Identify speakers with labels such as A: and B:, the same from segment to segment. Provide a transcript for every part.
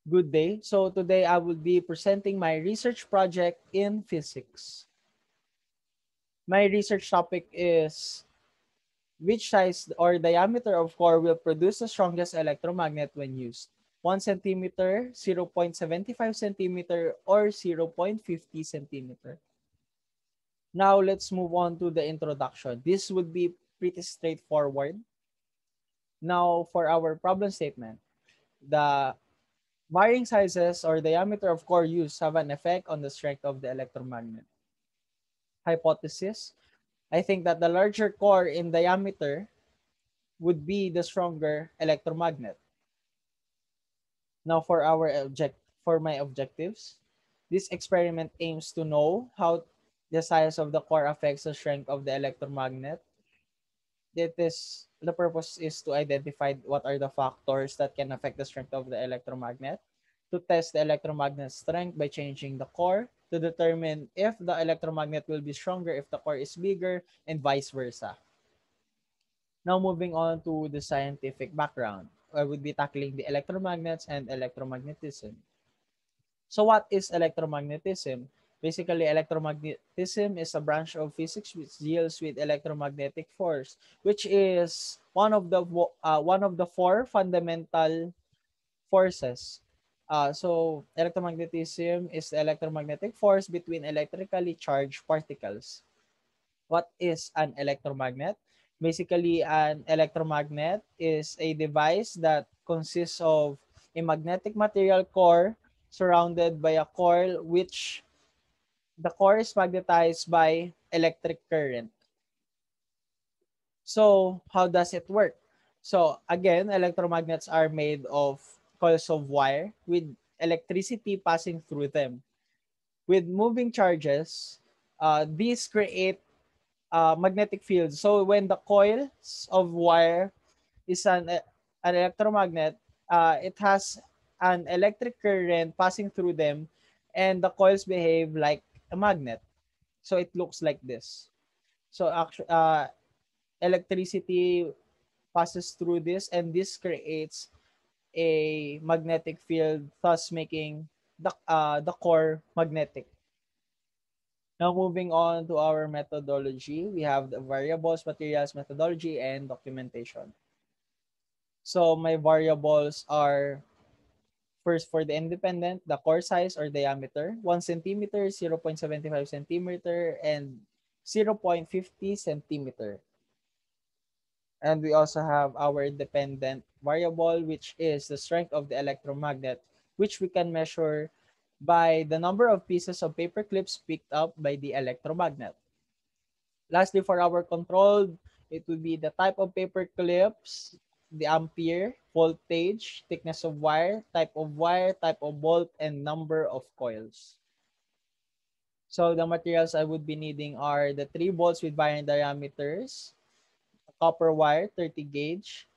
A: Good day. So today I will be presenting my research project in physics. My research topic is which size or diameter of core will produce the strongest electromagnet when used? 1 centimeter, 0.75 centimeter, or 0.50 centimeter. Now let's move on to the introduction. This would be pretty straightforward. Now for our problem statement. The varying sizes or diameter of core used have an effect on the strength of the electromagnet. Hypothesis: I think that the larger core in diameter would be the stronger electromagnet. Now for my objectives. This experiment aims to know how the size of the core affects the strength of the electromagnet. The purpose is to identify what are the factors that can affect the strength of the electromagnet, to test the electromagnet strength by changing the core, to determine if the electromagnet will be stronger if the core is bigger, and vice versa. Now moving on to the scientific background. I would be tackling the electromagnets and electromagnetism. So what is electromagnetism? Basically, electromagnetism is a branch of physics which deals with electromagnetic force, which is one of the four fundamental forces. So electromagnetism is the electromagnetic force between electrically charged particles. What is an electromagnet? Basically, an electromagnet is a device that consists of a magnetic material core surrounded by a coil which the core is magnetized by electric current. So, how does it work? So, again, electromagnets are made of coils of wire with electricity passing through them. With moving charges, these create magnetic field. So when the coils of wire is an electromagnet, it has an electric current passing through them, and the coils behave like a magnet. So it looks like this. So actually, electricity passes through this, and this creates a magnetic field, thus making the core magnetic. Now moving on to our methodology, we have the variables, materials, methodology, and documentation. So my variables are first for the independent, the core size or diameter, 1 centimeter, 0.75 centimeter, and 0.50 centimeter. And we also have our dependent variable, which is the strength of the electromagnet, which we can measure by the number of pieces of paper clips picked up by the electromagnet. Lastly, for our control, it would be the type of paper clips, the ampere, voltage, thickness of wire, type of bolt, and number of coils. So the materials I would be needing are the 3 bolts with varying diameters, copper wire, 30 gauge,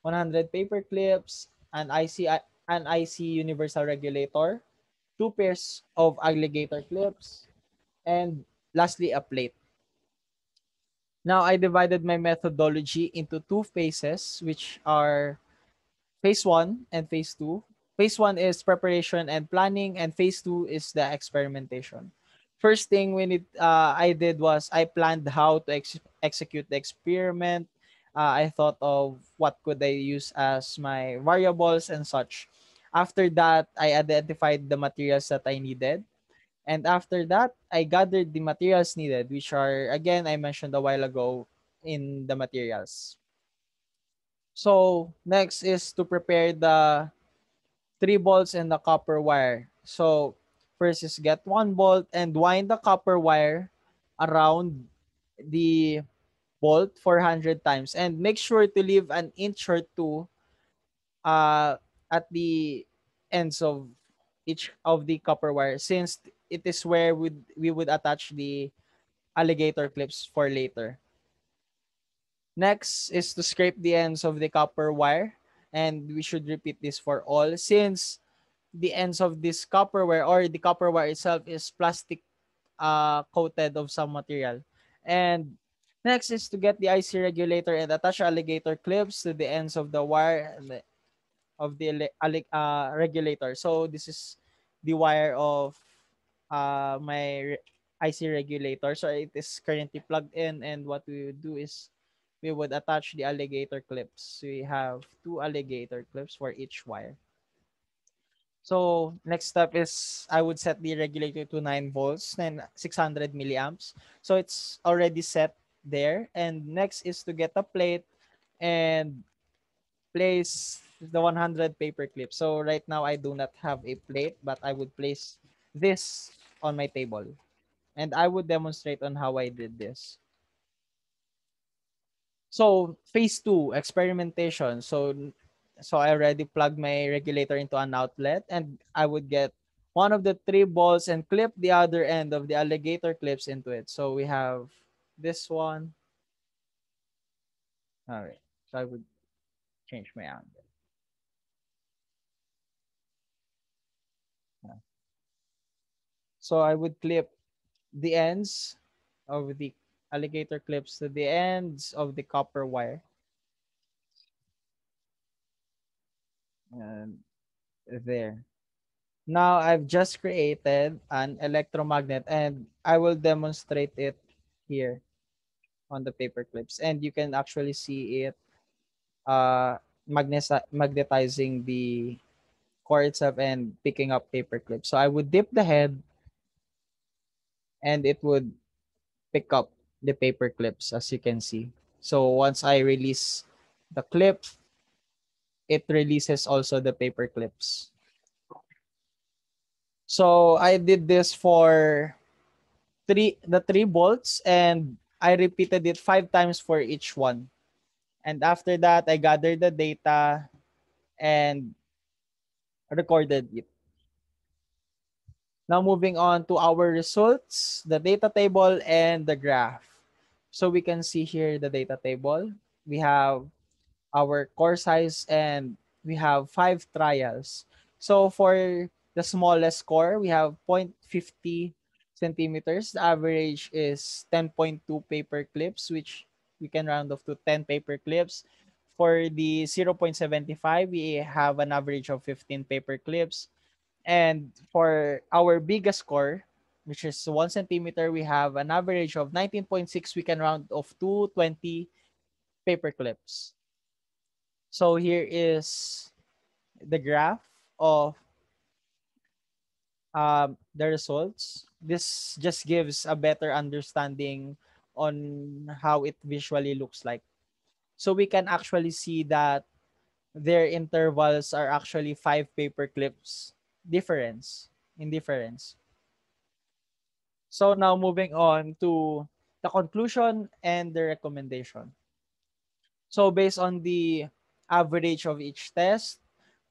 A: 100 paper clips, an IC universal regulator, 2 pairs of alligator clips, and lastly, a plate. Now, I divided my methodology into two phases, which are phase one and phase two. Phase one is preparation and planning, and phase two is the experimentation. First thing I did was I planned how to execute the experiment. I thought of what could I use as my variables and such. After that, I identified the materials that I needed. And after that, I gathered the materials needed, which are, again, I mentioned a while ago in the materials. So, next is to prepare the 3 bolts and the copper wire. So, first is get 1 bolt and wind the copper wire around the bolt 400 times. And make sure to leave an inch or two uh, at the ends of each of the copper wire, since it is where we would attach the alligator clips for later. Next is to scrape the ends of the copper wire, and we should repeat this for all, since the ends of this copper wire or the copper wire itself is plastic coated of some material. And next is to get the IC regulator and attach alligator clips to the ends of the wire, of the regulator. So this is the wire of my IC regulator. So it is currently plugged in, and what we would do is we would attach the alligator clips. We have two alligator clips for each wire. So next step is I would set the regulator to 9 volts and 600 milliamps. So it's already set there. And next is to get a plate and place the 100 paper clips. So right now I do not have a plate, but I would place this on my table. And I would demonstrate on how I did this. So phase two, experimentation. So I already plugged my regulator into an outlet, and I would get one of the three balls and clip the other end of the alligator clips into it. So we have this one. All right. So I would change my angle. Yeah. So I would clip the ends of the alligator clips to the ends of the copper wire. And there. Now I've just created an electromagnet, and I will demonstrate it here on the paper clips. And you can actually see it magnetizing the core itself and picking up paper clips. So I would dip the head, and it would pick up the paper clips, as you can see. So once I release the clip, it releases also the paper clips. So I did this for three bolts, and I repeated it 5 times for each one. And after that, I gathered the data and recorded it. Now moving on to our results, the data table and the graph. So we can see here the data table. We have our core size, and we have 5 trials. So for the smallest core, we have 0.50 centimeters. The average is 10.2 paper clips, which we can round off to 10 paper clips. For the 0.75, we have an average of 15 paper clips. And for our biggest core, which is 1 centimeter, we have an average of 19.6. We can round off to 20 paper clips. So here is the graph of the results. This just gives a better understanding on how it visually looks like. So we can actually see that their intervals are actually 5 paper clips difference. So now moving on to the conclusion and the recommendation. So based on the average of each test,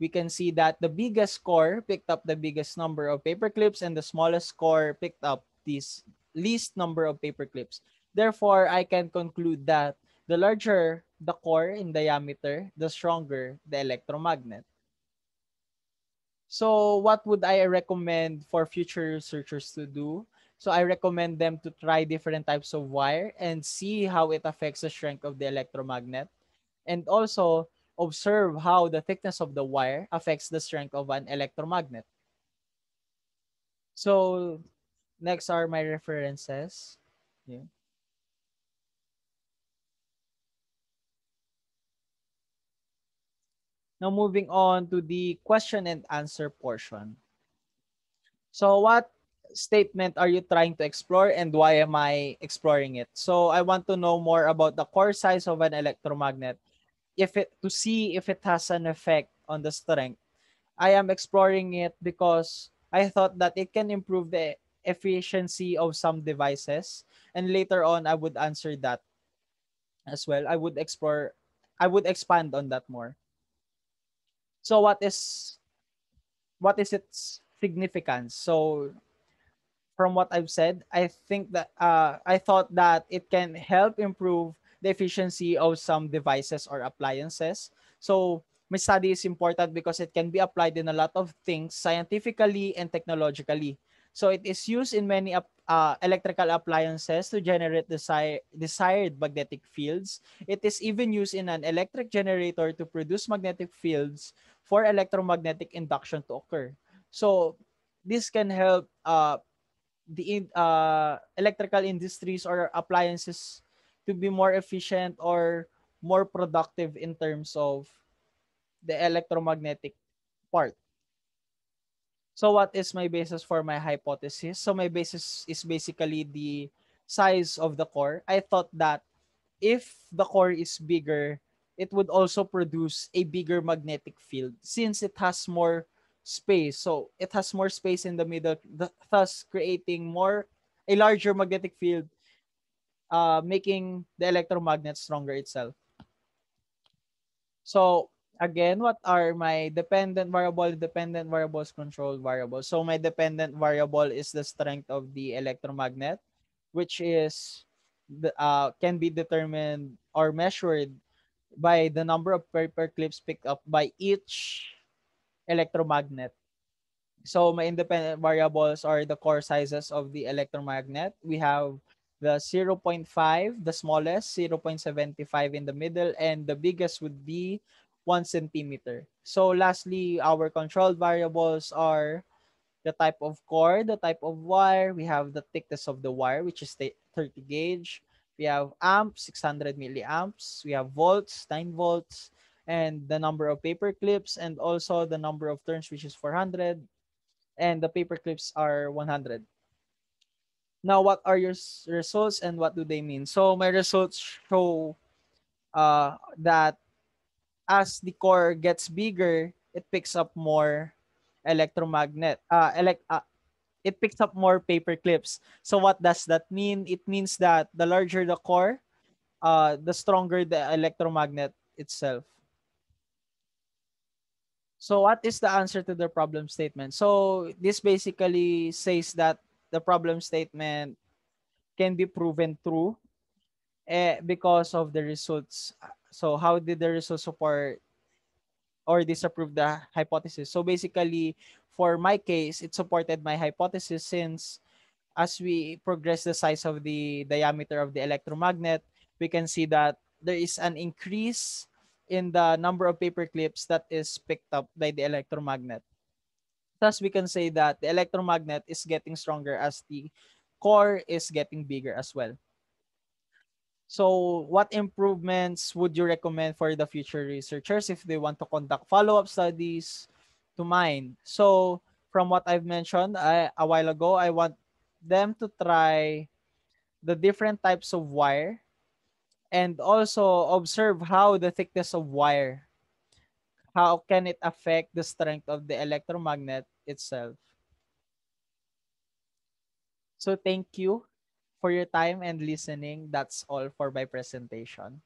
A: we can see that the biggest score picked up the biggest number of paper clips, and the smallest score picked up this least number of paper clips. Therefore, I can conclude that the larger the core in diameter, the stronger the electromagnet. So what would I recommend for future researchers to do? So I recommend them to try different types of wire and see how it affects the strength of the electromagnet, and also observe how the thickness of the wire affects the strength of an electromagnet. So next are my references. Yeah. Now moving on to the question and answer portion. So what statement are you trying to explore, and why am I exploring it? So I want to know more about the core size of an electromagnet, if it to see if it has an effect on the strength. I am exploring it because I thought that it can improve the efficiency of some devices, and later on I would answer that as well. I would expand on that more. So what is its significance? So from what I've said, I think that I thought that it can help improve the efficiency of some devices or appliances. So my study is important because it can be applied in a lot of things scientifically and technologically. So it is used in many electrical appliances to generate desired magnetic fields. It is even used in an electric generator to produce magnetic fields for electromagnetic induction to occur. So this can help the electrical industries or appliances to be more efficient or more productive in terms of the electromagnetic part. So what is my basis for my hypothesis? So my basis is basically the size of the core. I thought that if the core is bigger, it would also produce a bigger magnetic field since it has more space. So it has more space in the middle, thus creating more a larger magnetic field, making the electromagnet stronger itself. So again, what are my dependent variables, controlled variables? So my dependent variable is the strength of the electromagnet, which is can be determined or measured by the number of paper clips picked up by each electromagnet. So my independent variables are the core sizes of the electromagnet. We have the zero point 0.5, the smallest, 0.75 in the middle, and the biggest would be 1 centimeter. So lastly, our controlled variables are the type of core, the type of wire. We have the thickness of the wire, which is 30 gauge. We have amps, 600 milliamps. We have volts, 9 volts, and the number of paper clips, and also the number of turns, which is 400, and the paper clips are 100. Now, what are your results and what do they mean? So my results show that as the core gets bigger, it picks up more electromagnet. It picks up more paper clips. So what does that mean? It means that the larger the core, the stronger the electromagnet itself. So what is the answer to the problem statement? So this basically says that the problem statement can be proven true because of the results. So how did the results support or disapprove the hypothesis? So basically, for my case, it supported my hypothesis since as we progress the size of the diameter of the electromagnet, we can see that there is an increase in the number of paper clips that is picked up by the electromagnet. Thus, we can say that the electromagnet is getting stronger as the core is getting bigger as well. So, what improvements would you recommend for the future researchers if they want to conduct follow-up studies to mine? So, from what I've mentioned a while ago, I want them to try the different types of wire and also observe how the thickness of wire, how can it affect the strength of the electromagnet itself. So, thank you for your time and listening. That's all for my presentation.